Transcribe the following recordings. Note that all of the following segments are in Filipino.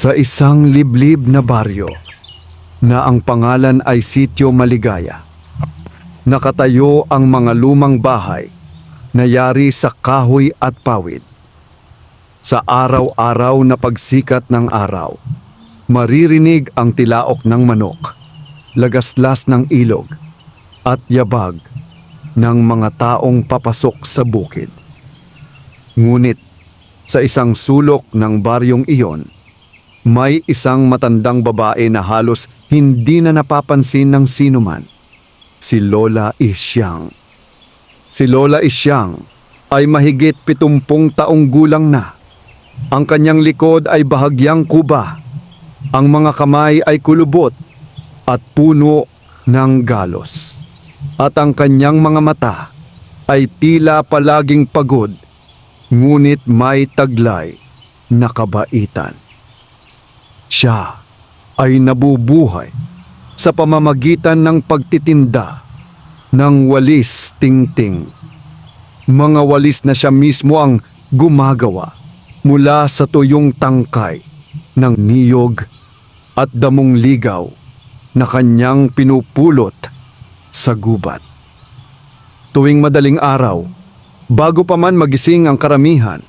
Sa isang liblib na baryo na ang pangalan ay Sitio Maligaya, nakatayo ang mga lumang bahay na yari sa kahoy at pawid. Sa araw-araw na pagsikat ng araw, maririnig ang tilaok ng manok, lagaslas ng ilog, at yabag ng mga taong papasok sa bukid. Ngunit sa isang sulok ng baryong iyon, may isang matandang babae na halos hindi na napapansin ng sinuman. Si Lola Isyang. Si Lola Isyang ay mahigit 70 taong gulang na. Ang kanyang likod ay bahagyang kuba. Ang mga kamay ay kulubot at puno ng galos. At ang kanyang mga mata ay tila palaging pagod, ngunit may taglay na kabaitan. Siya ay nabubuhay sa pamamagitan ng pagtitinda ng walis tingting. Mga walis na siya mismo ang gumagawa mula sa tuyong tangkay ng niyog at damong ligaw na kanyang pinupulot sa gubat. Tuwing madaling araw, bago pa man magising ang karamihan,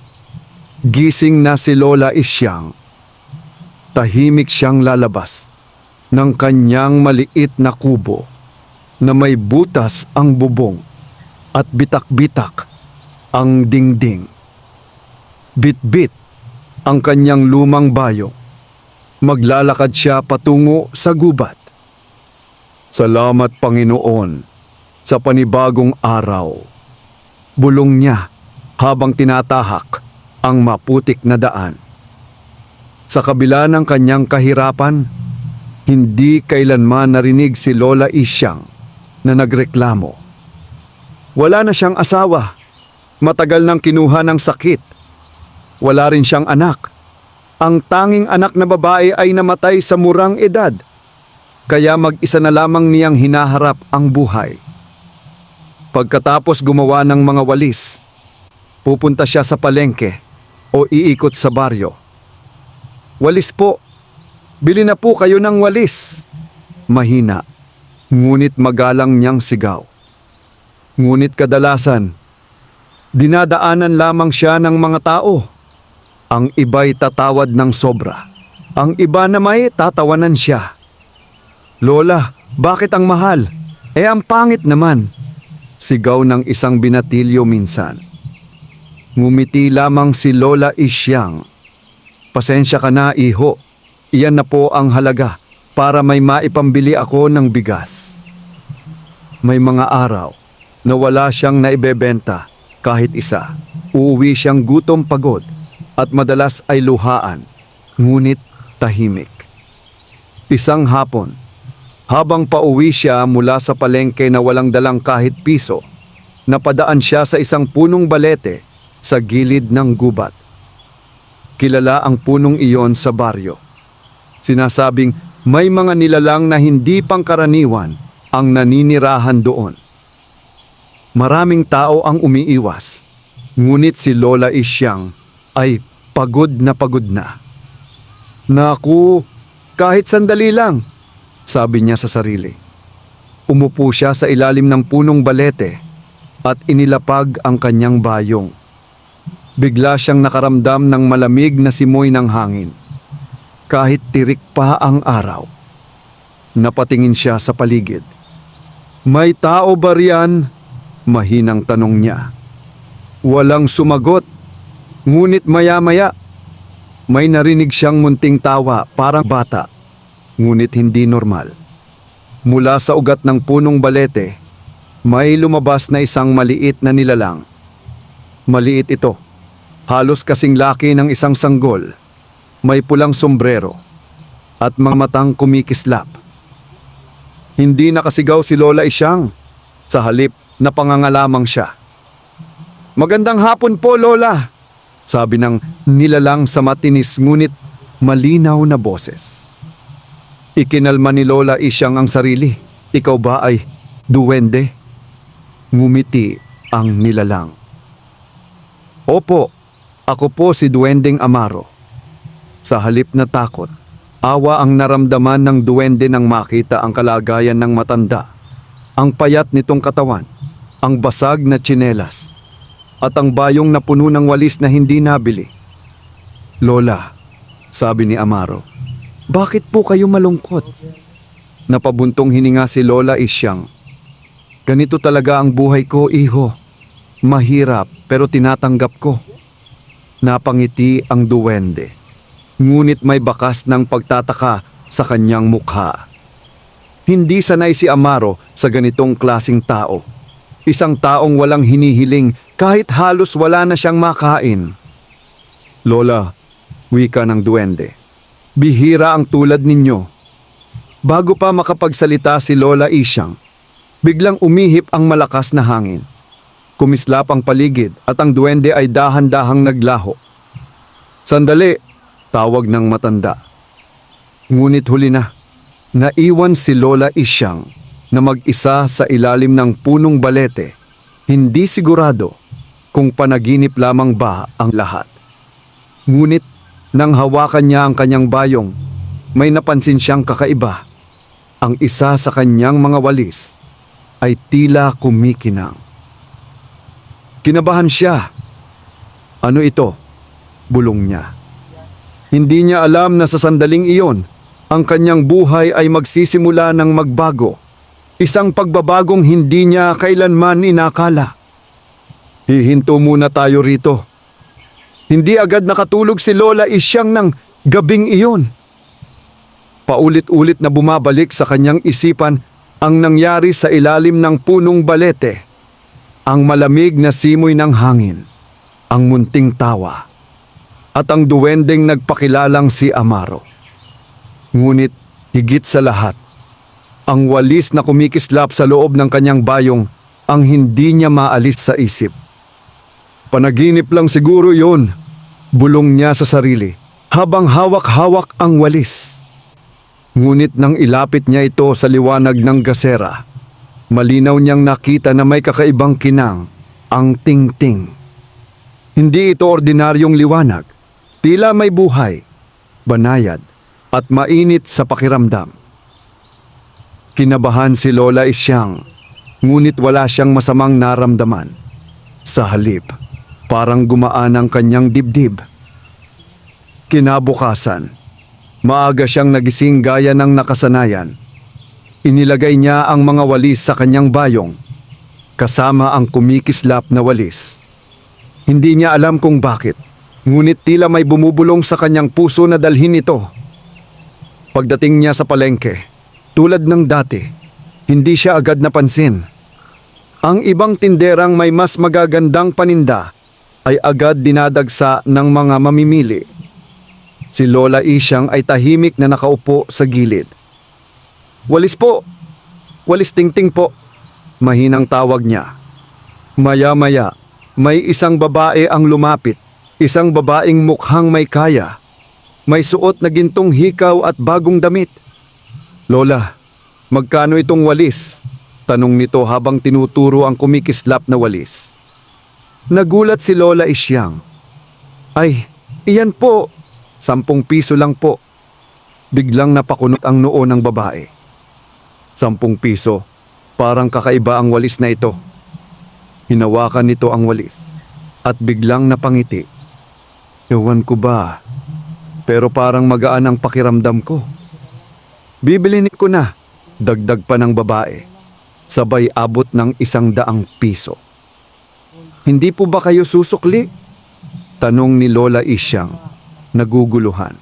gising na si Lola Isyang. Tahimik siyang lalabas ng kanyang maliit na kubo na may butas ang bubong at bitak-bitak ang dingding. Bit-bit ang kanyang lumang bayo. Maglalakad siya patungo sa gubat. Salamat Panginoon sa panibagong araw. Bulong niya habang tinatahak ang maputik na daan. Sa kabila ng kanyang kahirapan, hindi kailanman narinig si Lola Isyang na nagreklamo. Wala na siyang asawa. Matagal nang kinuha ng sakit. Wala rin siyang anak. Ang tanging anak na babae ay namatay sa murang edad. Kaya mag-isa na lamang niyang hinaharap ang buhay. Pagkatapos gumawa ng mga walis, pupunta siya sa palengke o iikot sa baryo. Walis po. Bili na po kayo ng walis. Mahina, ngunit magalang niyang sigaw. Ngunit kadalasan, dinadaanan lamang siya ng mga tao. Ang iba'y tatawad ng sobra. Ang iba na may tatawanan siya. Lola, bakit ang mahal? Ang pangit naman. Sigaw ng isang binatilyo minsan. Ngumiti lamang si Lola Isyang. Pasensya ka na, iho. Iyan na po ang halaga para may maipambili ako ng bigas. May mga araw na wala siyang naibebenta kahit isa. Uuwi siyang gutom pagod at madalas ay luhaan, ngunit tahimik. Isang hapon, habang pauwi siya mula sa palengke na walang dalang kahit piso, napadaan siya sa isang punong balete sa gilid ng gubat. Kilala ang punong iyon sa baryo. Sinasabing may mga nilalang na hindi pangkaraniwan ang naninirahan doon. Maraming tao ang umiiwas, ngunit si Lola Isyang ay pagod na pagod na. Naku, kahit sandali lang, sabi niya sa sarili. Umupo siya sa ilalim ng punong balete at inilapag ang kanyang bayong. Bigla siyang nakaramdam ng malamig na simoy ng hangin. Kahit tirik pa ang araw. Napatingin siya sa paligid. May tao ba riyan? Mahinang tanong niya. Walang sumagot. Ngunit maya-maya, may narinig siyang munting tawa parang bata. Ngunit hindi normal. Mula sa ugat ng punong balete, may lumabas na isang maliit na nilalang. Maliit ito. Halos kasing laki ng isang sanggol, may pulang sombrero, at mga matang kumikislap. Hindi nakasigaw si Lola Isyang, sa halip napangangalamang siya. Magandang hapon po, Lola, sabi ng nilalang sa matinis ngunit malinaw na boses. Ikinalma ni Lola Isyang ang sarili. Ikaw ba ay duwende? Ngumiti ang nilalang. Opo. Ako po si Duwending Amaro. Sa halip na takot, awa ang naramdaman ng duwende nang makita ang kalagayan ng matanda. Ang payat nitong katawan, ang basag na tsinelas, at ang bayong na puno ng walis na hindi nabili. "Lola," sabi ni Amaro, "bakit po kayo malungkot?" Napabuntong hininga si Lola Isyang. "Ganito talaga ang buhay ko, iho. Mahirap pero tinatanggap ko." Napangiti ang duwende, ngunit may bakas ng pagtataka sa kanyang mukha. Hindi sanay si Amaro sa ganitong klasing tao. Isang taong walang hinihiling kahit halos wala na siyang makain. "Lola," wika ng duwende, "bihira ang tulad ninyo." Bago pa makapagsalita si Lola Isyang, biglang umihip ang malakas na hangin. Kumislap ang paligid at ang duwende ay dahan-dahang naglaho. "Sandali," tawag ng matanda. Ngunit huli na. Naiwan si Lola Isyang na mag-isa sa ilalim ng punong balete, hindi sigurado kung panaginip lamang ba ang lahat. Ngunit nang hawakan niya ang kanyang bayong, may napansin siyang kakaiba. Ang isa sa kanyang mga walis ay tila kumikinang. Kinabahan siya. "Ano ito?" bulong niya. Hindi niya alam na sa sandaling iyon, ang kanyang buhay ay magsisimula ng magbago. Isang pagbabagong hindi niya kailanman inakala. "Hihinto muna tayo rito." Hindi agad nakatulog si Lola Isyang ng gabing iyon. Paulit-ulit na bumabalik sa kanyang isipan ang nangyari sa ilalim ng punong balete. Ang malamig na simoy ng hangin, ang munting tawa, at ang duwendeng nagpakilalang si Amaro. Ngunit higit sa lahat, ang walis na kumikislap sa loob ng kanyang bayong ang hindi niya maalis sa isip. "Panaginip lang siguro yun," bulong niya sa sarili habang hawak-hawak ang walis. Ngunit nang ilapit niya ito sa liwanag ng gasera, malinaw niyang nakita na may kakaibang kinang, ang tingting. Hindi ito ordinaryong liwanag, tila may buhay, banayad, at mainit sa pakiramdam. Kinabahan si Lola Isyang, ngunit wala siyang masamang naramdaman. Sa halip, parang gumaan ang kanyang dibdib. Kinabukasan, maaga siyang nagising gaya ng nakasanayan. Inilagay niya ang mga walis sa kanyang bayong, kasama ang kumikislap na walis. Hindi niya alam kung bakit, ngunit tila may bumubulong sa kanyang puso na dalhin ito. Pagdating niya sa palengke, tulad ng dati, hindi siya agad napansin. Ang ibang tinderang may mas magagandang paninda ay agad dinadagsa ng mga mamimili. Si Lola Isyang ay tahimik na nakaupo sa gilid. "Walis po! Walis tingting po!" mahinang tawag niya. Maya-maya, may isang babae ang lumapit, isang babaeng mukhang may kaya. May suot na gintong hikaw at bagong damit. "Lola, magkano itong walis?" tanong nito habang tinuturo ang kumikislap na walis. Nagulat si Lola Isyang. "Ay, iyan po, 10 piso lang po." Biglang napakunot ang noo ng babae. 10 piso, parang kakaiba ang walis na ito. Hinawakan nito ang walis at biglang napangiti. "Ewan ko ba, pero parang magaan ang pakiramdam ko. Bibilin ko na," dagdag pa ng babae, sabay abot ng 100 piso. "Hindi po ba kayo susukli?" tanong ni Lola Isyang, naguguluhan.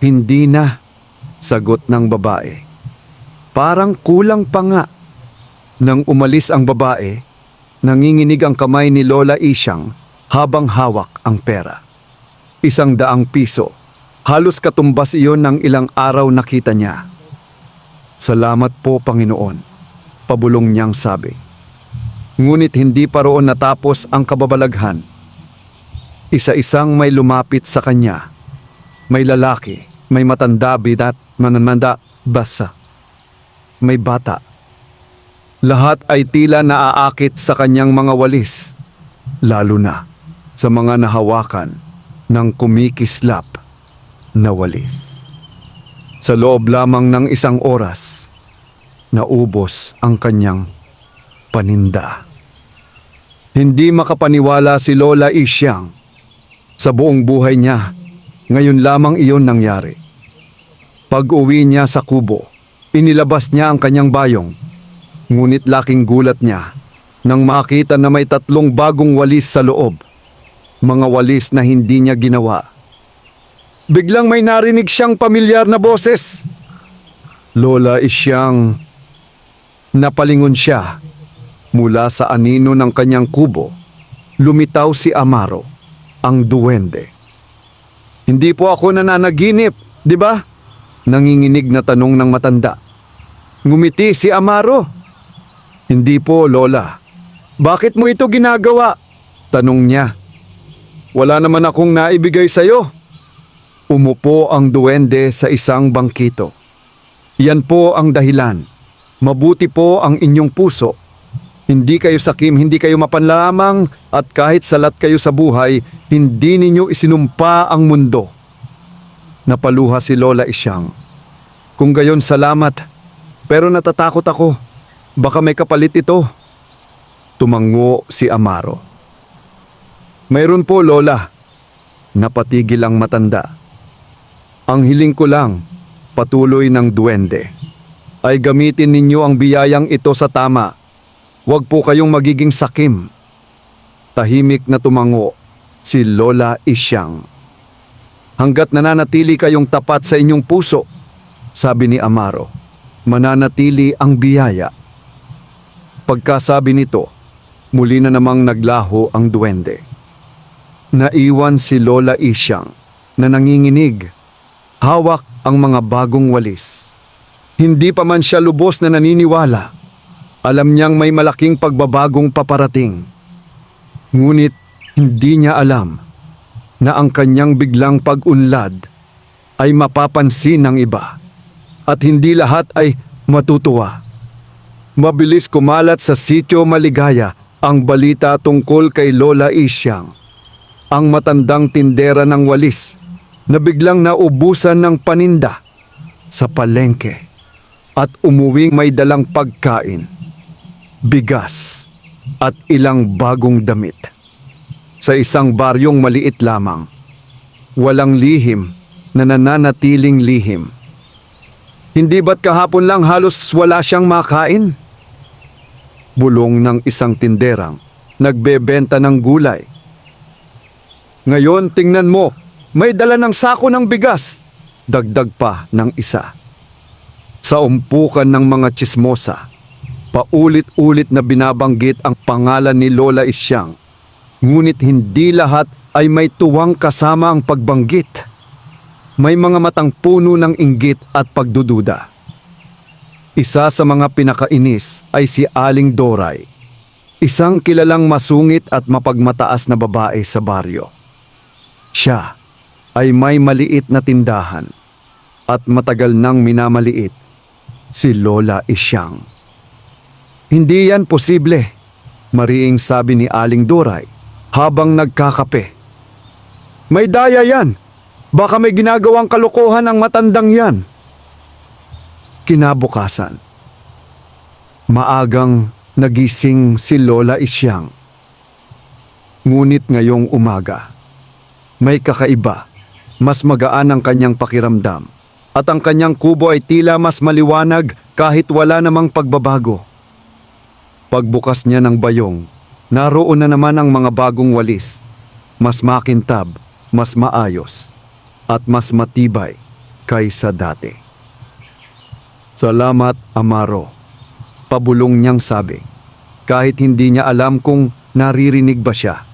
"Hindi na," sagot ng babae. "Parang kulang pa nga." Nang umalis ang babae, nanginginig ang kamay ni Lola Isyang habang hawak ang pera. 100 piso. Halos katumbas iyon ng ilang araw nakita niya. "Salamat po, Panginoon," pabulong niyang sabi. Ngunit hindi pa roon natapos ang kababalaghan. Isa-isang may lumapit sa kanya. May lalaki, may matanda, bidat, mananmanda, basa. May bata. Lahat ay tila naaakit sa kanyang mga walis, lalo na sa mga nahawakan ng kumikislap na walis. Sa loob lamang ng isang oras, naubos ang kanyang paninda. Hindi makapaniwala si Lola Isyang. Sa buong buhay niya, ngayon lamang iyon nangyari. Pag-uwi niya sa kubo, inilabas niya ang kanyang bayong. Ngunit laking gulat niya nang makita na may 3 bagong walis sa loob. Mga walis na hindi niya ginawa. Biglang may narinig siyang pamilyar na boses. Lola Isyang. Napalingon siya. Mula sa anino ng kanyang kubo, lumitaw si Amaro, ang duwende. Hindi po ako nananaginip, di ba? Nanginginig na tanong ng matanda. Ngumiti si Amaro. Hindi po, Lola. Bakit mo ito ginagawa? Tanong niya. Wala naman akong naibigay sa'yo. Umupo ang duwende sa isang bangkito. Yan po ang dahilan. Mabuti po ang inyong puso. Hindi kayo sakim, hindi kayo mapanlamang, at kahit salat kayo sa buhay, hindi ninyo isinumpa ang mundo. Napaluha si Lola Isyang. Kung gayon, salamat. Pero natatakot ako. Baka may kapalit ito. Tumango si Amaro. Mayroon po, Lola. Napatigil ang matanda. Ang hiling ko lang, patuloy ng duwende, ay gamitin ninyo ang biyayang ito sa tama. Huwag po kayong magiging sakim. Tahimik na tumango si Lola Isyang. Hanggat nananatili kayong tapat sa inyong puso, sabi ni Amaro, mananatili ang biyaya. Pagkasabi nito, muli na namang naglaho ang duwende. Naiwan si Lola Isyang na nanginginig. Hawak ang mga bagong walis. Hindi pa man siya lubos na naniniwala. Alam niyang may malaking pagbabagong paparating. Ngunit hindi niya alam na ang kanyang biglang pag-unlad ay mapapansin ng iba. At hindi lahat ay matutuwa. Mabilis kumalat sa sitio Maligaya ang balita tungkol kay Lola Isyang, ang matandang tindera ng walis na biglang naubusan ng paninda sa palengke at umuwing may dalang pagkain, bigas at ilang bagong damit. Sa isang baryong maliit lamang, walang lihim na nananatiling lihim. Hindi ba't kahapon lang halos wala siyang makain? Bulong ng isang tinderang nagbebenta ng gulay. Ngayon tingnan mo, may dala ng sako ng bigas, dagdag pa ng isa. Sa umpukan ng mga tsismosa, paulit-ulit na binabanggit ang pangalan ni Lola Isyang, ngunit hindi lahat ay may tuwang kasama ang pagbanggit. May mga matang puno ng inggit at pagdududa. Isa sa mga pinakainis ay si Aling Doray, isang kilalang masungit at mapagmataas na babae sa baryo. Siya ay may maliit na tindahan at matagal nang minamaliit si Lola Isyang. Hindi yan posible, mariing sabi ni Aling Doray habang nagkakape. May daya yan, baka may ginagawang kalokohan ang matandang yan. Kinabukasan, maagang nagising si Lola Isyang. Ngunit ngayong umaga, may kakaiba. Mas magaan ang kanyang pakiramdam at ang kanyang kubo ay tila mas maliwanag kahit wala namang pagbabago. Pagbukas niya ng bayong, naroon na naman ang mga bagong walis, mas makintab, mas maayos, at mas matibay kaysa dati. Salamat, Amaro, pabulong niyang sabi, kahit hindi niya alam kung naririnig ba siya.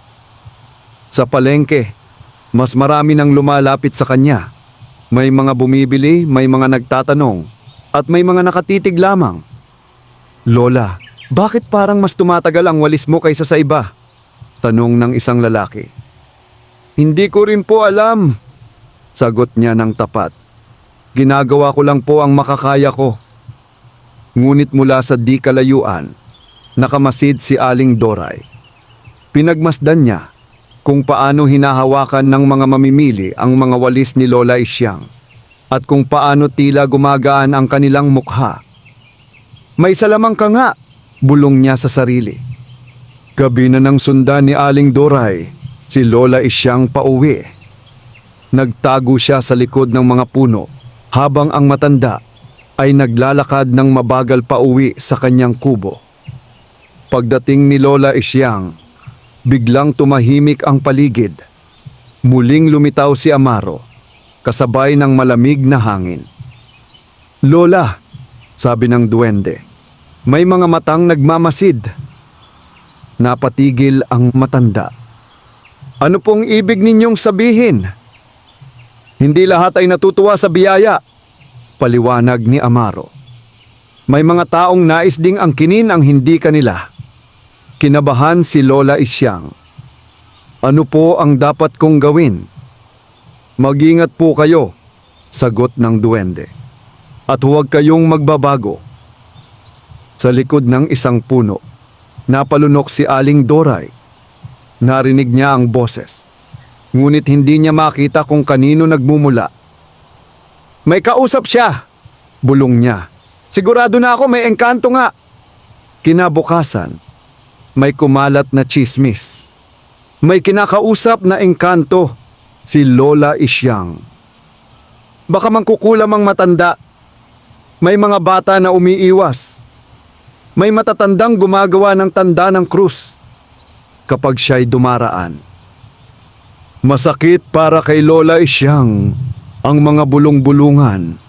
Sa palengke, mas marami nang lumalapit sa kanya. May mga bumibili, may mga nagtatanong, at may mga nakatitig lamang. Lola, bakit parang mas tumatagal ang walis mo kaysa sa iba? Tanong ng isang lalaki. Hindi ko rin po alam, sagot niya ng tapat. Ginagawa ko lang po ang makakaya ko. Ngunit mula sa di kalayuan, nakamasid si Aling Doray. Pinagmasdan niya kung paano hinahawakan ng mga mamimili ang mga walis ni Lola Isyang at kung paano tila gumagaan ang kanilang mukha. May salamang ka nga, bulong niya sa sarili. Gabi na nang sundan ni Aling Doray, si Lola Isyang pauwi. Nagtago siya sa likod ng mga puno habang ang matanda ay naglalakad ng mabagal pauwi sa kanyang kubo. Pagdating ni Lola Isyang, biglang tumahimik ang paligid. Muling lumitaw si Amaro, kasabay ng malamig na hangin. "Lola," sabi ng duwende, "may mga matang nagmamasid." Napatigil ang matanda. "Ano pong ibig ninyong sabihin?" "Hindi lahat ay natutuwa sa biyaya," paliwanag ni Amaro. "May mga taong nais ding angkinin ang hindi kanila." Kinabahan si Lola Isyang. "Ano po ang dapat kong gawin?" "Mag-ingat po kayo," sagot ng duwende. "At huwag kayong magbabago." Sa likod ng isang puno, napalunok si Aling Doray. Narinig niya ang boses, ngunit hindi niya makita kung kanino nagmumula. "May kausap siya," bulong niya. "Sigurado na ako may engkanto nga." Kinabukasan, may kumalat na tsismis. May kinakausap na engkanto, si Lola Isyang. Baka mangkukulam ang matanda. May mga bata na umiiwas. May matatandang gumagawa ng tanda ng krus kapag siya'y dumaraan. Masakit para kay Lola Isyang ang mga bulong-bulungan,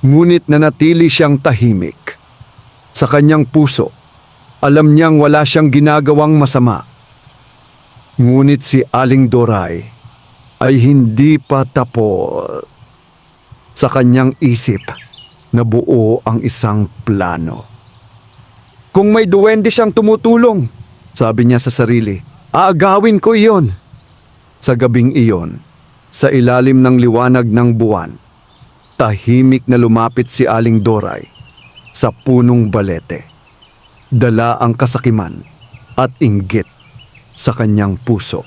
ngunit nanatili siyang tahimik. Sa kanyang puso, alam niyang wala siyang ginagawang masama. Ngunit si Aling Doray ay hindi pa tapos. Sa kanyang isip, nabuo ang isang plano. "Kung may duwende siyang tumutulong," sabi niya sa sarili, "aagawin ko iyon." Sa gabing iyon, sa ilalim ng liwanag ng buwan, tahimik na lumapit si Aling Doray sa punong balete. Dala ang kasakiman at inggit sa kanyang puso.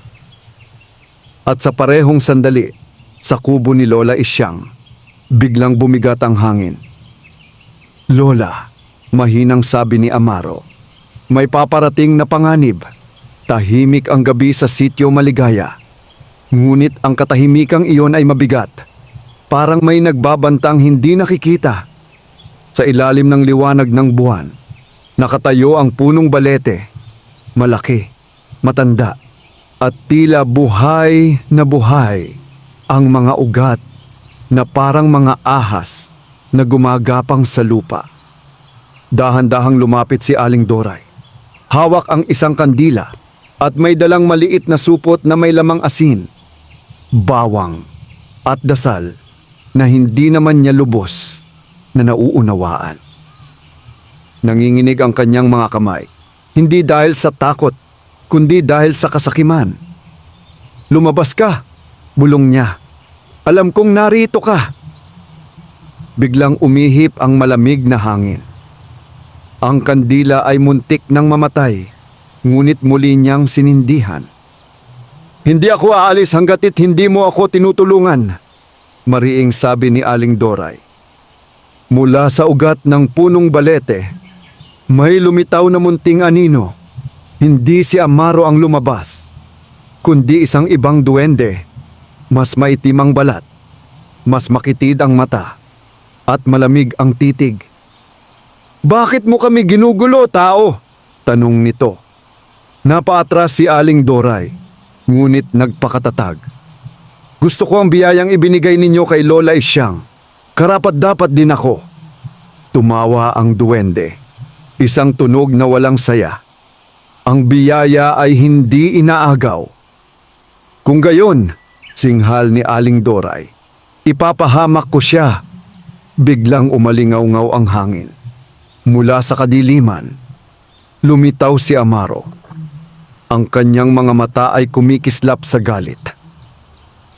At sa parehong sandali, sa kubo ni Lola Isyang, biglang bumigat ang hangin. "Lola," mahinang sabi ni Amaro, "may paparating na panganib." Tahimik ang gabi sa sitio Maligaya. Ngunit ang katahimikang iyon ay mabigat. Parang may nagbabantang hindi nakikita. Sa ilalim ng liwanag ng buwan, nakatayo ang punong balete, malaki, matanda, at tila buhay na buhay ang mga ugat na parang mga ahas na gumagapang sa lupa. Dahan-dahang lumapit si Aling Doray. Hawak ang isang kandila at may dalang maliit na supot na may lamang asin, bawang at dasal na hindi naman niya lubos na nauunawaan. Nanginginig ang kanyang mga kamay, hindi dahil sa takot, kundi dahil sa kasakiman. "Lumabas ka," bulong niya. "Alam kong narito ka." Biglang umihip ang malamig na hangin. Ang kandila ay muntik nang mamatay, ngunit muli niyang sinindihan. "Hindi ako aalis hangga't hindi mo ako tinutulungan," mariing sabi ni Aling Doray. Mula sa ugat ng punong balete, may lumitaw na munting anino. Hindi si Amaro ang lumabas, kundi isang ibang duwende. Mas maitim ang balat, mas makitid ang mata, at malamig ang titig. "Bakit mo kami ginugulo, tao?" tanong nito. Napaatras si Aling Doray, ngunit nagpakatatag. "Gusto ko ang biyayang ibinigay ninyo kay Lola Isyang. Karapat-dapat din ako." Tumawa ang duwende, isang tunog na walang saya. "Ang biyaya ay hindi inaagaw." "Kung gayon," singhal ni Aling Doray, "ipapahamak ko siya." Biglang umalingaw-ngaw ang hangin. Mula sa kadiliman, lumitaw si Amaro. Ang kanyang mga mata ay kumikislap sa galit.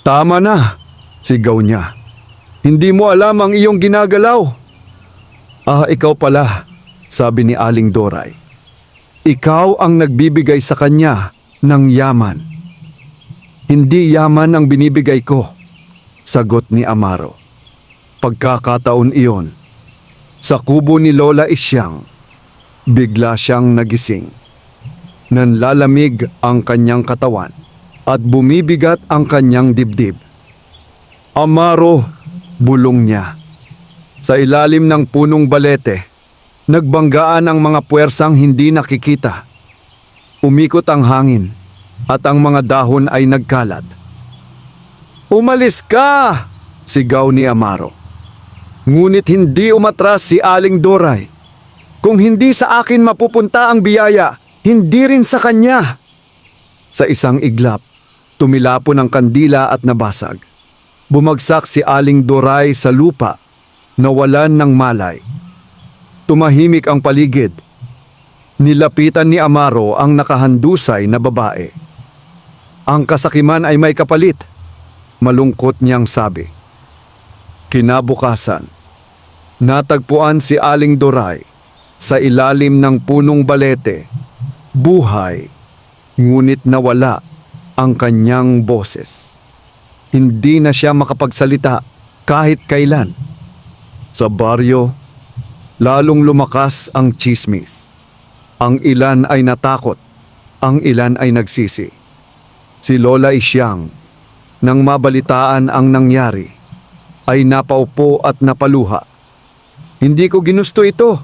"Tama na," sigaw niya. "Hindi mo alam ang iyong ginagalaw." "Ah, ikaw pala," sabi ni Aling Doray. "Ikaw ang nagbibigay sa kanya ng yaman." Hindi yaman ang binibigay ko, sagot ni Amaro. Pagkakataon iyon, sa kubo ni Lola Isyang, bigla siyang nagising. Nanlalamig ang kanyang katawan at bumibigat ang kanyang dibdib. Amaro, bulong niya. Sa ilalim ng punong balete, nagbanggaan ang mga puwersang hindi nakikita. Umikot ang hangin at ang mga dahon ay nagkalat. Umalis ka! Sigaw ni Amaro. Ngunit hindi umatras si Aling Doray. Kung hindi sa akin mapupunta ang biyaya, hindi rin sa kanya. Sa isang iglap, tumilapon ang kandila at nabasag. Bumagsak si Aling Doray sa lupa, nawalan ng malay. Tumahimik ang paligid. Nilapitan ni Amaro ang nakahandusay na babae. Ang kasakiman ay may kapalit, malungkot niyang sabi. Kinabukasan, natagpuan si Aling Doray sa ilalim ng punong balete, buhay, ngunit nawala ang kanyang boses. Hindi na siya makapagsalita kahit kailan. Sa baryo, lalong lumakas ang tsismis. Ang ilan ay natakot, ang ilan ay nagsisi. Si Lola Isyang, nang mabalitaan ang nangyari, ay napaupo at napaluha. Hindi ko ginusto ito.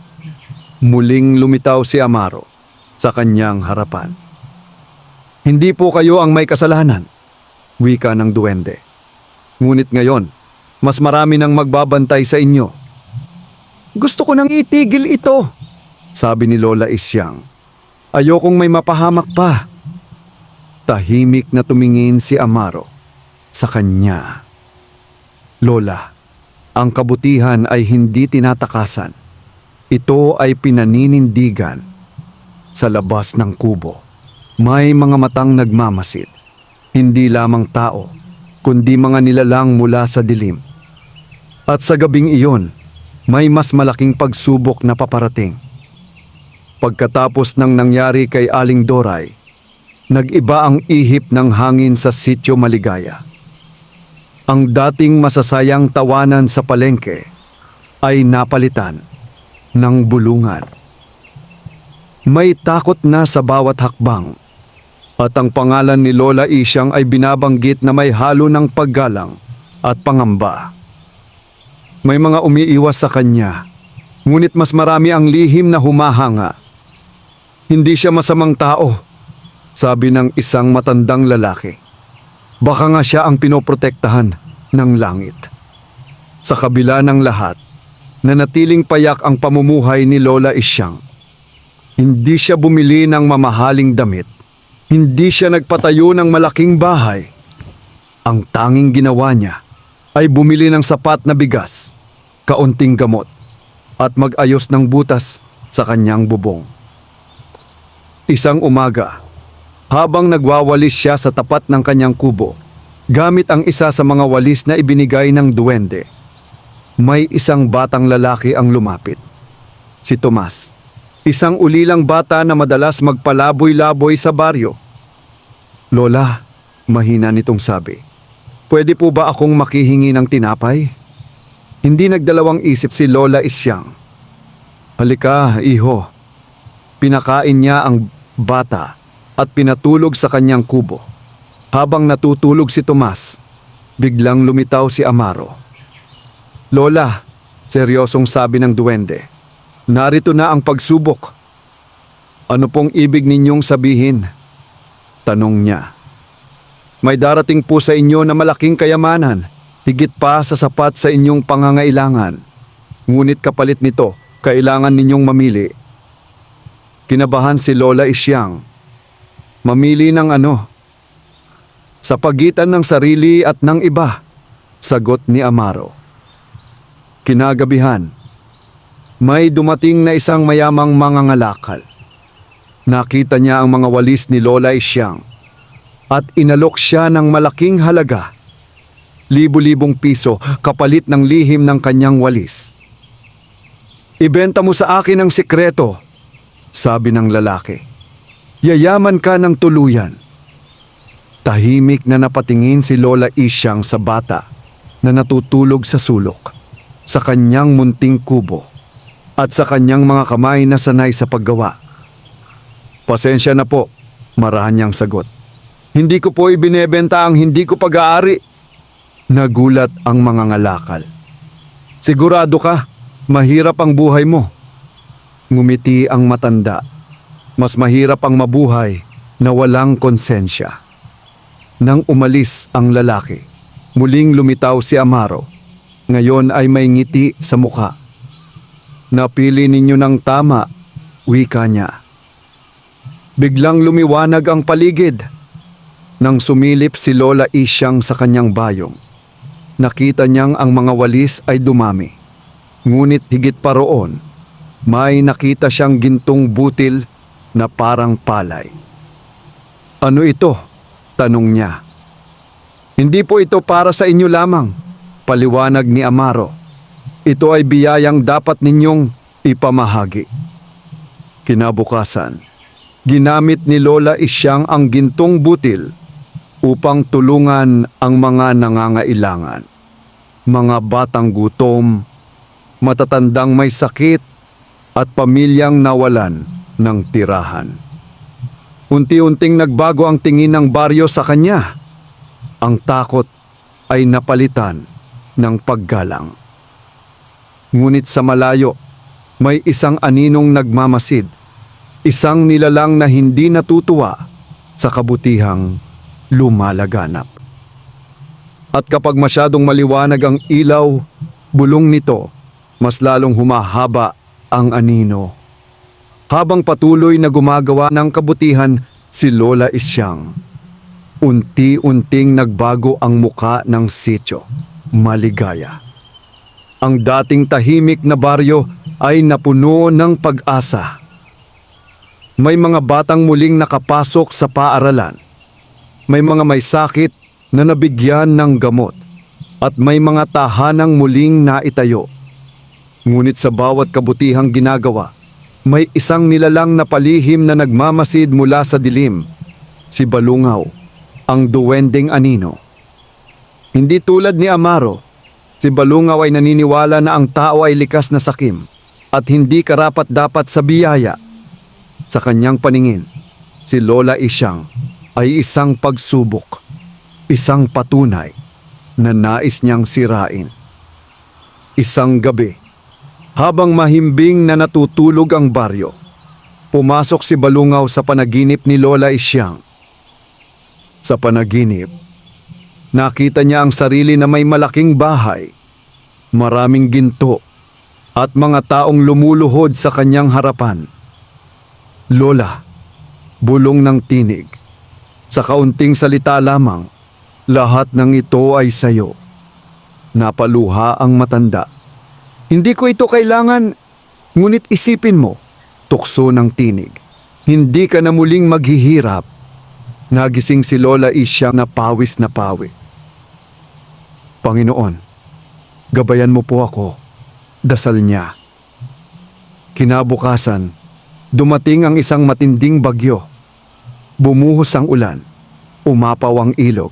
Muling lumitaw si Amaro sa kanyang harapan. Hindi po kayo ang may kasalanan, wika ng duwende. Ngunit ngayon, mas marami nang magbabantay sa inyo. Gusto ko nang itigil ito, sabi ni Lola Isyang. Ayokong may mapahamak pa. Tahimik na tumingin si Amaro sa kanya. Lola, ang kabutihan ay hindi tinatakasan. Ito ay pinaninindigan. Sa labas ng kubo, may mga matang nagmamasid. Hindi lamang tao, kundi mga nilalang mula sa dilim. At sa gabing iyon, may mas malaking pagsubok na paparating. Pagkatapos ng nangyari kay Aling Doray, nag-iba ang ihip ng hangin sa Sitio Maligaya. Ang dating masasayang tawanan sa palengke ay napalitan ng bulungan. May takot na sa bawat hakbang at ang pangalan ni Lola Isyang ay binabanggit na may halo ng paggalang at pangamba. May mga umiiwas sa kanya, ngunit mas marami ang lihim na humahanga. Hindi siya masamang tao, sabi ng isang matandang lalaki. Baka nga siya ang pinoprotektahan ng langit. Sa kabila ng lahat, nanatiling payak ang pamumuhay ni Lola Isyang. Hindi siya bumili ng mamahaling damit. Hindi siya nagpatayo ng malaking bahay. Ang tanging ginawa niya ay bumili ng sapat na bigas, kaunting gamot, at mag-ayos ng butas sa kanyang bubong. Isang umaga, habang nagwawalis siya sa tapat ng kanyang kubo, gamit ang isa sa mga walis na ibinigay ng duwende, may isang batang lalaki ang lumapit. Si Tomas, isang ulilang bata na madalas magpalaboy-laboy sa baryo. Lola, mahina nitong sabi, pwede po ba akong makihingi ng tinapay? Hindi nagdalawang isip si Lola Isyang. Halika, iho. Pinakain niya ang bata at pinatulog sa kanyang kubo. Habang natutulog si Tomas, biglang lumitaw si Amaro. Lola, seryosong sabi ng duwende, narito na ang pagsubok. Ano pong ibig ninyong sabihin? Tanong niya. May darating po sa inyo na malaking kayamanan, higit pa sa sapat sa inyong pangangailangan. Ngunit kapalit nito, kailangan ninyong mamili. Kinabahan si Lola Isyang. Mamili ng ano? Sa pagitan ng sarili at ng iba, sagot ni Amaro. Kinagabihan, may dumating na isang mayamang mangangalakal. Nakita niya ang mga walis ni Lola Isyang at inalok siya ng malaking halaga. Libo-libong piso kapalit ng lihim ng kanyang walis. Ibenta mo sa akin ang sikreto, sabi ng lalaki. Yayaman ka ng tuluyan. Tahimik na napatingin si Lola Isyang sa bata na natutulog sa sulok, sa kanyang munting kubo, at sa kanyang mga kamay na sanay sa paggawa. "Pasensya na po," marahan niyang sagot. "Hindi ko po ibinebenta ang hindi ko pag-aari." Nagulat ang mga ngalakal. "Sigurado ka, mahirap ang buhay mo." Ngumiti ang matanda. Mas mahirap ang mabuhay na walang konsensya. Nang umalis ang lalaki, muling lumitaw si Amaro. Ngayon ay may ngiti sa muka. "Napili ninyo ng tama," wika niya. Biglang lumiwanag ang paligid. Nang sumilip si Lola Isyang sa kanyang bayong, nakita niyang ang mga walis ay dumami. Ngunit higit pa roon, may nakita siyang gintong butil na parang palay. "Ano ito?" tanong niya. "Hindi po ito para sa inyo lamang," paliwanag ni Amaro. "Ito ay biyayang dapat ninyong ipamahagi." Kinabukasan, ginamit ni Lola Isyang ang gintong butil upang tulungan ang mga nangangailangan. Mga batang gutom, matatandang may sakit, at pamilyang nawalan ng tirahan. Unti-unting nagbago ang tingin ng baryo sa kanya. Ang takot ay napalitan ng paggalang. Ngunit sa malayo, may isang aninong nagmamasid, isang nilalang na hindi natutuwa sa kabutihang lumalaganap. At kapag masyadong maliwanag ang ilaw, bulong nito, mas lalong humahaba ang anino. Habang patuloy na gumagawa ng kabutihan si Lola Isyang, unti-unting nagbago ang muka ng sityo. Maligaya. Ang dating tahimik na baryo ay napuno ng pag-asa. May mga batang muling nakapasok sa paaralan. May mga may sakit na nabigyan ng gamot. At may mga tahanang muling naitayo. Ngunit sa bawat kabutihang ginagawa, may isang nilalang na palihim na nagmamasid mula sa dilim, si Balungaw, ang duwending anino. Hindi tulad ni Amaro, si Balungaw ay naniniwala na ang tao ay likas na sakim at hindi karapat-dapat sa biyaya. Sa kanyang paningin, si Lola Isyang ay isang pagsubok, isang patunay na nais niyang sirain. Isang gabi, habang mahimbing na natutulog ang baryo, pumasok si Balungaw sa panaginip ni Lola Isyang. Sa panaginip, nakita niya ang sarili na may malaking bahay, maraming ginto, at mga taong lumuluhod sa kanyang harapan. "Lola," bulong ng tinig, "sa kaunting salita lamang, lahat ng ito ay sayo." Napaluha ang matanda. "Hindi ko ito kailangan, ngunit isipin mo," tukso ng tinig, "hindi ka na muling maghihirap." Nagising si Lola Isyang na pawis na pawi. "Panginoon, gabayan mo po ako," dasal niya. Kinabukasan, dumating ang isang matinding bagyo. Bumuhos ang ulan, umapaw ang ilog,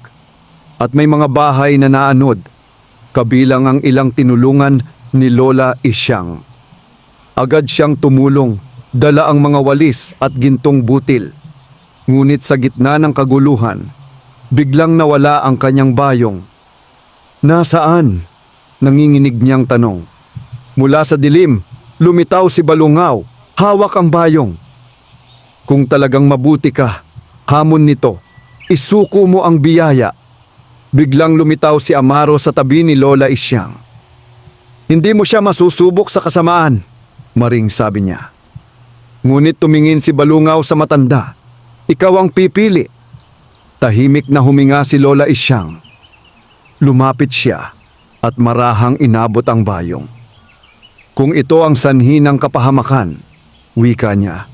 at may mga bahay na naanod, kabilang ang ilang tinulungan ni Lola Isyang. Agad siyang tumulong, dala ang mga walis at gintong butil. Ngunit sa gitna ng kaguluhan, biglang nawala ang kanyang bayong. "Nasaan?" nanginginig niyang tanong. Mula sa dilim, lumitaw si Balungaw, hawak ang bayong. "Kung talagang mabuti ka," hamon nito, "isuko mo ang biyaya." Biglang lumitaw si Amaro sa tabi ni Lola Isyang. "Hindi mo siya masusubok sa kasamaan," maring sabi niya. Ngunit tumingin si Balungaw sa matanda. "Ikaw ang pipili." Tahimik na huminga si Lola Isyang. Lumapit siya at marahang inabot ang bayong. "Kung ito ang sanhi ng kapahamakan," wika niya,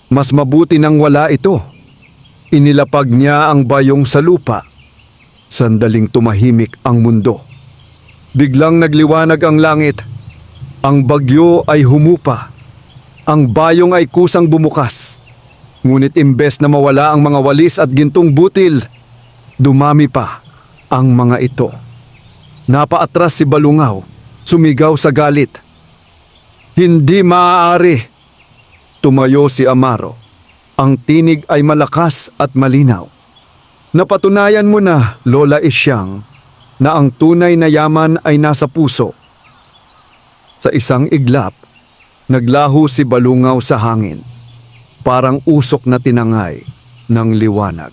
"mas mabuti nang wala ito." Inilapag niya ang bayong sa lupa. Sandaling tumahimik ang mundo. Biglang nagliwanag ang langit. Ang bagyo ay humupa. Ang bayong ay kusang bumukas. Ngunit imbes na mawala ang mga walis at gintong butil, Dumami pa ang mga ito. Napaatras si Balungaw, sumigaw sa galit. Hindi maaari! Tumayo si Amaro. Ang tinig ay malakas at malinaw. Napatunayan mo na, Lola Isyang, na ang tunay na yaman ay nasa puso. Sa isang iglap, naglaho si Balungaw sa hangin, parang usok na tinangay ng liwanag.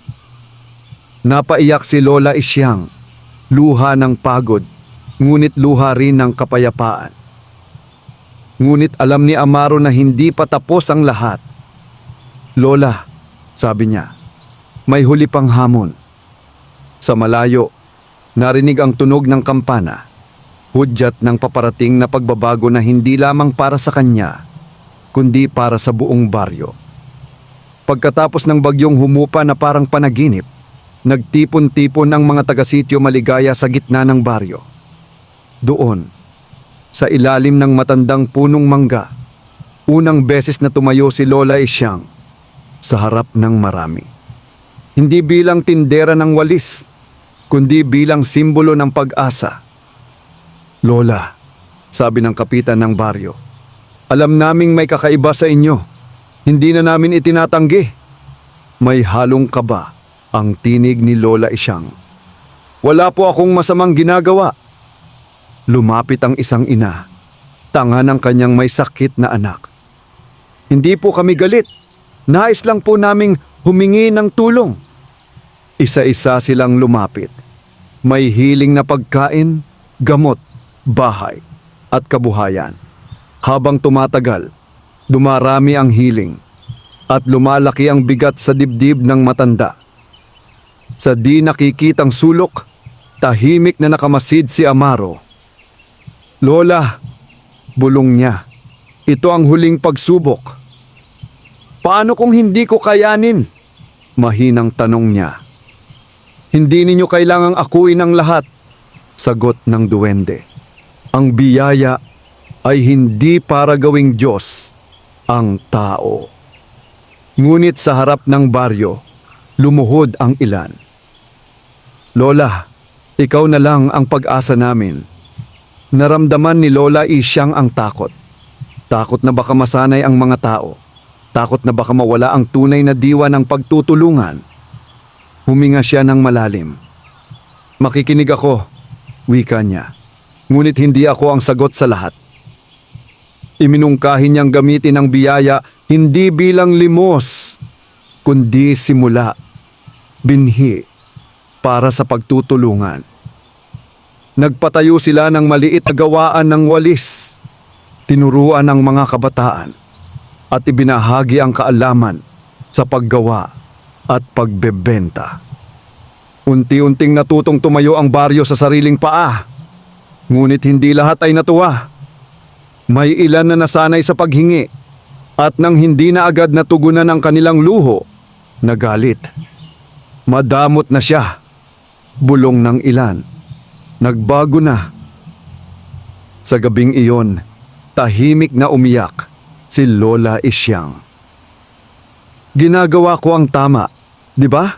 Napaiyak si Lola Isyang, luha ng pagod, ngunit luha rin ng kapayapaan. Ngunit alam ni Amaro na hindi pa tapos ang lahat. Lola, sabi niya, may huli pang hamon. Sa malayo, narinig ang tunog ng kampana, hudyat ng paparating na pagbabago na hindi lamang para sa kanya, kundi para sa buong baryo. Pagkatapos ng bagyong humupa na parang panaginip, nagtipon-tipon ang mga taga-sityo maligaya sa gitna ng baryo. Doon, sa ilalim ng matandang punong mangga, unang beses na tumayo si Lola Isyang sa harap ng marami. Hindi bilang tindera ng walis, kundi bilang simbolo ng pag-asa. Lola, sabi ng kapitan ng baryo, alam naming may kakaiba sa inyo. Hindi na namin itinatanggi. May halong kaba ang tinig ni Lola Isyang. Wala po akong masamang ginagawa. Lumapit ang isang ina, tanga ng kanyang may sakit na anak. Hindi po kami galit. Nais lang po naming humingi ng tulong. Isa-isa silang lumapit. May hiling na pagkain, gamot, bahay, at kabuhayan. Habang tumatagal, dumarami ang hiling at lumalaki ang bigat sa dibdib ng matanda. Sa di nakikitang sulok, tahimik na nakamasid si Amaro. Lola, bulong niya, ito ang huling pagsubok. Paano kung hindi ko kayanin? Mahinang tanong niya. Hindi ninyo kailangang akuin ang lahat, sagot ng duwende. Ang biyaya ay hindi para gawing Diyos ang tao. Ngunit sa harap ng baryo, lumuhod ang ilan. Lola, ikaw na lang ang pag-asa namin. Naramdaman ni Lola Isyang ang takot. Takot na baka masanay ang mga tao. Takot na baka mawala ang tunay na diwa ng pagtutulungan. Huminga siya ng malalim. Makikinig ako, wika niya. Ngunit hindi ako ang sagot sa lahat. Iminungkahi niyang gamitin ang biyaya hindi bilang limos, kundi simula, binhi, para sa pagtutulungan. Nagpatayo sila ng maliit na gawaan ng walis, tinuruan ng mga kabataan, at ibinahagi ang kaalaman sa paggawa at pagbebenta. Unti-unting natutong tumayo ang baryo sa sariling paa, ngunit hindi lahat ay natuwa. May ilan na nasanay sa paghingi at nang hindi na agad natugunan ang kanilang luho, nagalit. Madamot na siya, bulong ng ilan. Nagbago na. Sa gabing iyon, tahimik na umiyak si Lola Isyang. Ginagawa ko ang tama, di ba?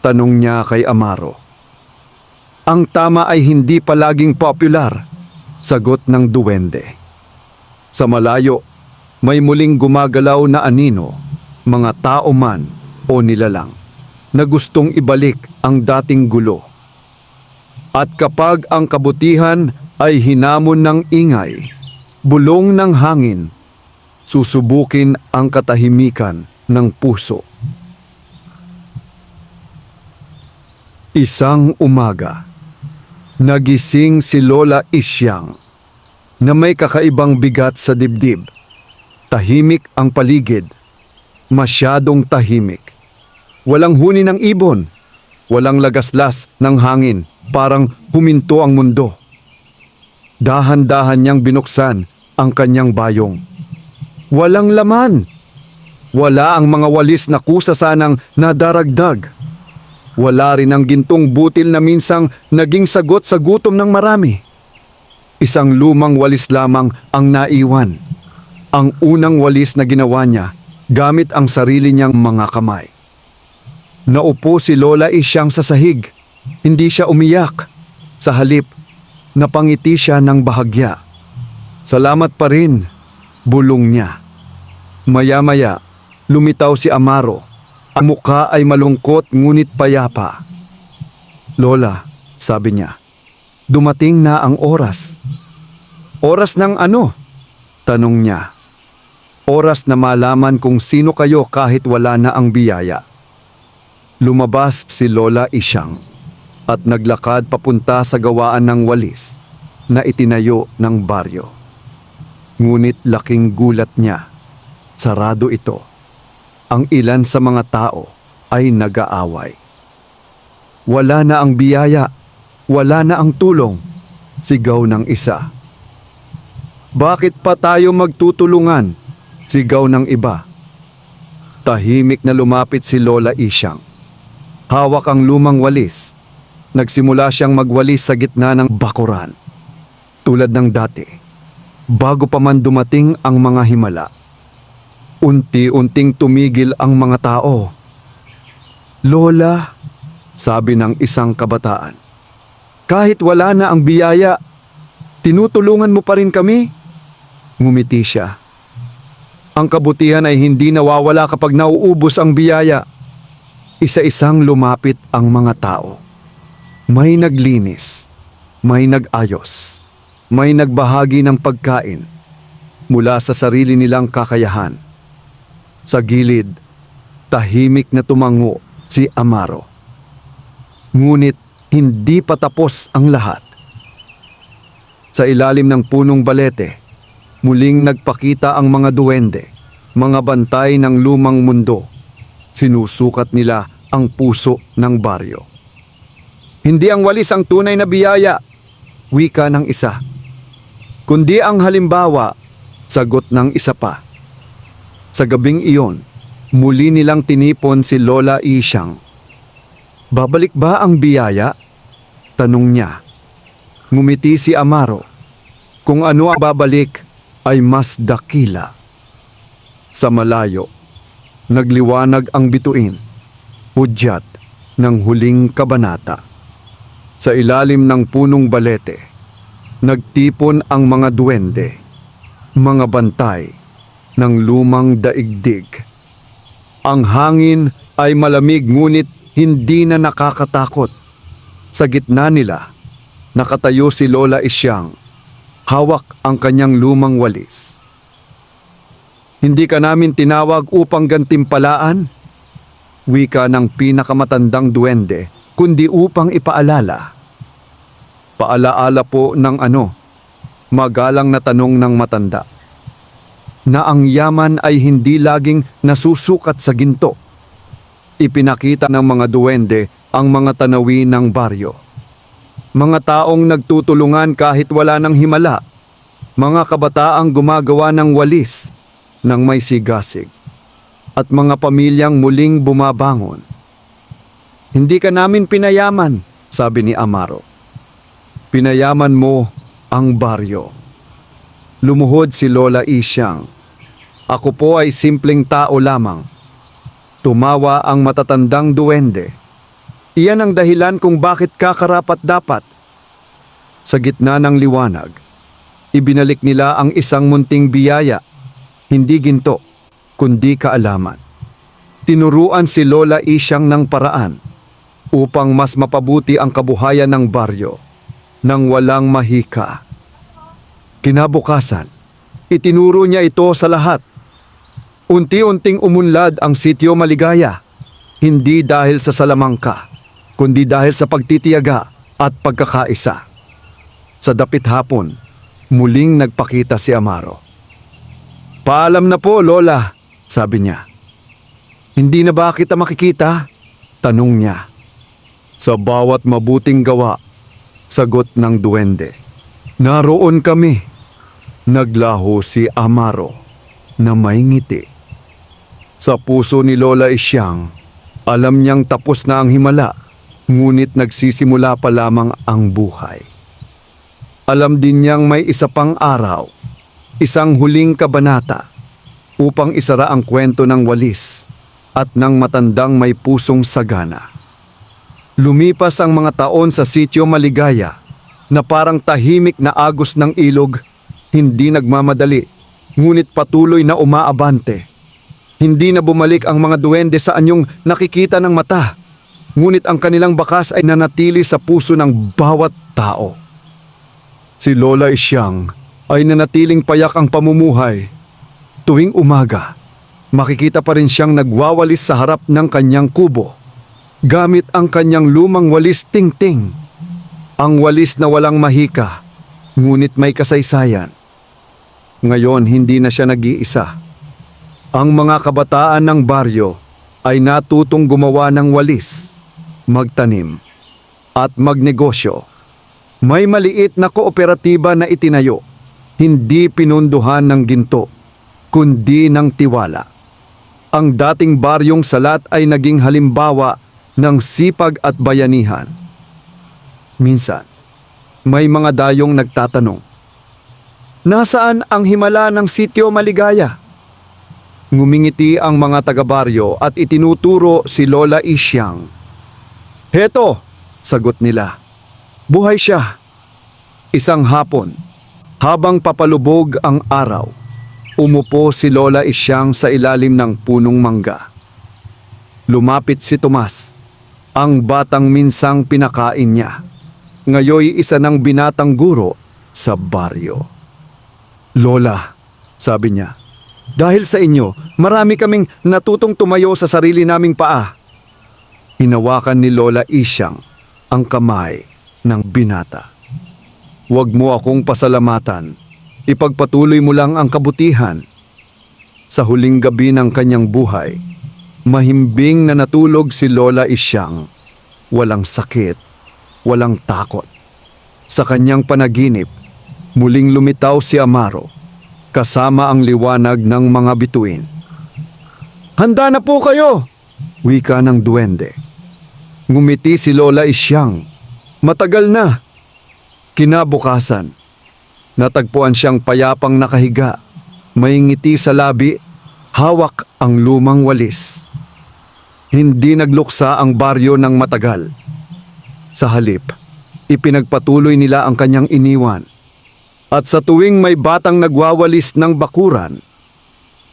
Tanong niya kay Amaro. Ang tama ay hindi palaging popular, sagot ng duwende. Sa malayo, may muling gumagalaw na anino, mga tao man o nilalang, na gustong ibalik ang dating gulo. At kapag ang kabutihan ay hinamon ng ingay, bulong ng hangin, susubukin ang katahimikan ng puso. Isang umaga, nagising si Lola Isyang na may kakaibang bigat sa dibdib. Tahimik ang paligid, masyadong tahimik. Walang huni ng ibon, walang lagaslas ng hangin, parang huminto ang mundo. Dahan-dahan niyang binuksan ang kanyang bayong. Walang laman. Wala ang mga walis na kusa sanang nadaragdag. Wala rin ang gintong butil na minsang naging sagot sa gutom ng marami. Isang lumang walis lamang ang naiwan. Ang unang walis na ginawa niya gamit ang sarili niyang mga kamay. Naupo si Lola Isyang sa sahig, Hindi siya umiyak. Sa halip, napangiti siya ng bahagya. Salamat pa rin, bulong niya. Maya-maya, lumitaw si Amaro. Ang mukha ay malungkot ngunit payapa. Lola, sabi niya, dumating na ang oras. Oras ng ano? Tanong niya. Oras na malaman kung sino kayo kahit wala na ang biyaya. Lumabas si Lola Isyang at naglakad papunta sa gawaan ng walis na itinayo ng baryo. Ngunit laking gulat niya, sarado ito. Ang ilan sa mga tao ay nag-aaway. Wala na ang biyaya, wala na ang tulong, sigaw ng isa. Bakit pa tayo magtutulungan? Sigaw ng iba. Tahimik na lumapit si Lola Isyang. Hawak ang lumang walis. Nagsimula siyang magwalis sa gitna ng bakuran. Tulad ng dati, bago pa man dumating ang mga himala. Unti-unting tumigil ang mga tao. Lola, sabi ng isang kabataan, kahit wala na ang biyaya, tinutulungan mo pa rin kami? Ngumiti siya. Ang kabutihan ay hindi nawawala kapag nauubos ang biyaya. Isa-isang lumapit ang mga tao. May naglinis, may nag-ayos, may nagbahagi ng pagkain mula sa sarili nilang kakayahan. Sa gilid, tahimik na tumango si Amaro. Ngunit hindi pa tapos ang lahat. Sa ilalim ng punong balete, muling nagpakita ang mga duwende, mga bantay ng lumang mundo. Sinusukat nila ang puso ng baryo. Hindi ang walis ang tunay na biyaya, wika ng isa. Kundi ang halimbawa, sagot ng isa pa. Sa gabing iyon, muli nilang tinipon si Lola Isyang. Babalik ba ang biyaya? Tanong niya. Ngumiti si Amaro. Kung ano ang babalik ay mas dakila. Sa malayo, nagliwanag ang bituin, hudyat ng huling kabanata. Sa ilalim ng punong balete, nagtipon ang mga duwende, mga bantay ng lumang daigdig. Ang hangin ay malamig ngunit hindi na nakakatakot. Sa gitna nila, nakatayo si Lola Isyang, hawak ang kanyang lumang walis. Hindi ka namin tinawag upang gantimpalaan, wika ng pinakamatandang duwende, kundi upang ipaalala. Paalaala po ng ano? Magalang na tanong ng matanda. Na ang yaman ay hindi laging nasusukat sa ginto. Ipinakita ng mga duwende ang mga tanawin ng baryo. Mga taong nagtutulungan kahit wala ng himala. Mga kabataang gumagawa ng walis ng may sigasig. At mga pamilyang muling bumabangon. Hindi ka namin pinayaman, sabi ni Amaro. Pinayaman mo ang baryo. Lumuhod si Lola Isyang. Ako po ay simpleng tao lamang. Tumawa ang matatandang duwende. Iyan ang dahilan kung bakit kakarapat-dapat. Sa gitna ng liwanag, ibinalik nila ang isang munting biyaya, hindi ginto, kundi kaalaman. Tinuruan si Lola Isyang ng paraan upang mas mapabuti ang kabuhayan ng baryo nang walang mahika. Kinabukasan, itinuro niya ito sa lahat. Unti-unting umunlad ang Sitio Maligaya, hindi dahil sa salamangka, kundi dahil sa pagtitiyaga at pagkakaisa. Sa dapit hapon, muling nagpakita si Amaro. Paalam na po, Lola, sabi niya. Hindi na ba kita makikita? Tanong niya. Sa bawat mabuting gawa, sagot ng duwende. Naroon kami. Naglaho si Amaro na may ngiti. Sa puso ni Lola Isyang, alam niyang tapos na ang himala, ngunit nagsisimula pa lamang ang buhay. Alam din niyang may isa pang araw, isang huling kabanata, upang isara ang kwento ng walis at ng matandang may pusong sagana. Lumipas ang mga taon sa sitio Maligaya na parang tahimik na agos ng ilog, hindi nagmamadali, ngunit patuloy na umaabante. Hindi na bumalik ang mga duwende sa anyong nakikita ng mata, ngunit ang kanilang bakas ay nanatili sa puso ng bawat tao. Si Lola Isyang ay nanatiling payak ang pamumuhay. Tuwing umaga, makikita pa rin siyang nagwawalis sa harap ng kanyang kubo, gamit ang kanyang lumang walis ting-ting. Ang walis na walang mahika, ngunit may kasaysayan. Ngayon hindi na siya nag-iisa. Ang mga kabataan ng baryo ay natutong gumawa ng walis, magtanim, at magnegosyo. May maliit na kooperatiba na itinayo, hindi pinunduhan ng ginto, kundi ng tiwala. Ang dating baryong Salat ay naging halimbawa ng sipag at bayanihan. Minsan, may mga dayong nagtatanong, "Nasaan ang himala ng sitio Maligaya?" Ngumingiti ang mga taga-baryo at itinuturo si Lola Isyang. "Heto," sagot nila. Buhay siya. Isang hapon, habang papalubog ang araw, umupo si Lola Isyang sa ilalim ng punong mangga. Lumapit si Tomas, ang batang minsang pinakain niya. Ngayoy isa ng binatang guro sa baryo. "Lola," sabi niya, "dahil sa inyo, marami kaming natutong tumayo sa sarili naming paa." Hinawakan ni Lola Isyang ang kamay ng binata. "Huwag mo akong pasalamatan. Ipagpatuloy mo lang ang kabutihan." Sa huling gabi ng kanyang buhay, mahimbing na natulog si Lola Isyang. Walang sakit, walang takot. Sa kanyang panaginip, muling lumitaw si Amaro, kasama ang liwanag ng mga bituin. "Handa na po kayo!" wika ng duwende. Ngumiti si Lola Isyang. Matagal na. Kinabukasan, natagpuan siyang payapang nakahiga, may ngiti sa labi, hawak ang lumang walis. Hindi nagluksa ang baryo ng matagal. Sa halip, ipinagpatuloy nila ang kanyang iniwan. At sa tuwing may batang nagwawalis ng bakuran,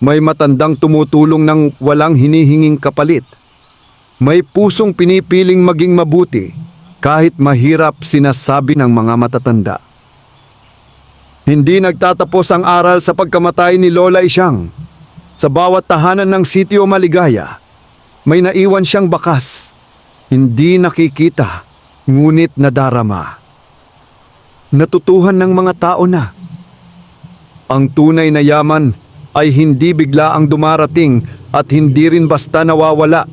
may matandang tumutulong ng walang hinihinging kapalit. May pusong pinipiling maging mabuti, kahit mahirap, sinasabi ng mga matatanda. Hindi nagtatapos ang aral sa pagkamatay ni Lola Isyang. Sa bawat tahanan ng sitio Maligaya, may naiwan siyang bakas. Hindi nakikita, ngunit nadarama. Natutuhan ng mga tao na ang tunay na yaman ay hindi bigla ang dumarating at hindi rin basta nawawala.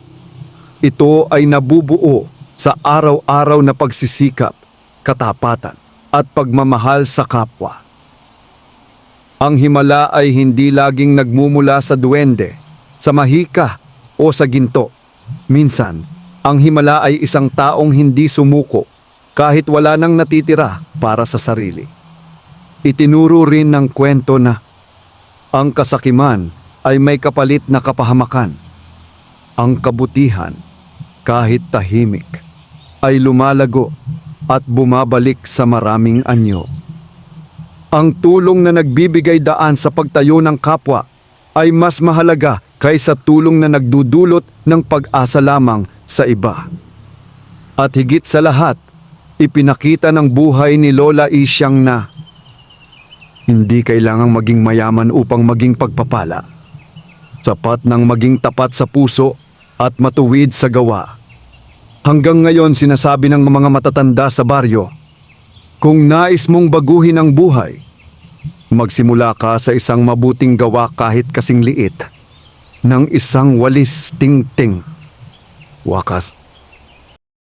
Ito ay nabubuo sa araw-araw na pagsisikap, katapatan, at pagmamahal sa kapwa. Ang himala ay hindi laging nagmumula sa duwende, sa mahika o sa ginto. Minsan, ang himala ay isang taong hindi sumuko kahit wala nang natitira para sa sarili. Itinuro rin ng kwento na ang kasakiman ay may kapalit na kapahamakan. Ang kabutihan, kahit tahimik, ay lumalago at bumabalik sa maraming anyo. Ang tulong na nagbibigay daan sa pagtayo ng kapwa ay mas mahalaga kaysa tulong na nagdudulot ng pag-asa lamang sa iba. At higit sa lahat, ipinakita ng buhay ni Lola Isyang na hindi kailangang maging mayaman upang maging pagpapala. Sapat nang maging tapat sa puso at matuwid sa gawa. Hanggang ngayon sinasabi ng mga matatanda sa baryo, kung nais mong baguhin ang buhay, magsimula ka sa isang mabuting gawa kahit kasing liit, ng isang walis ting-ting. Wakas,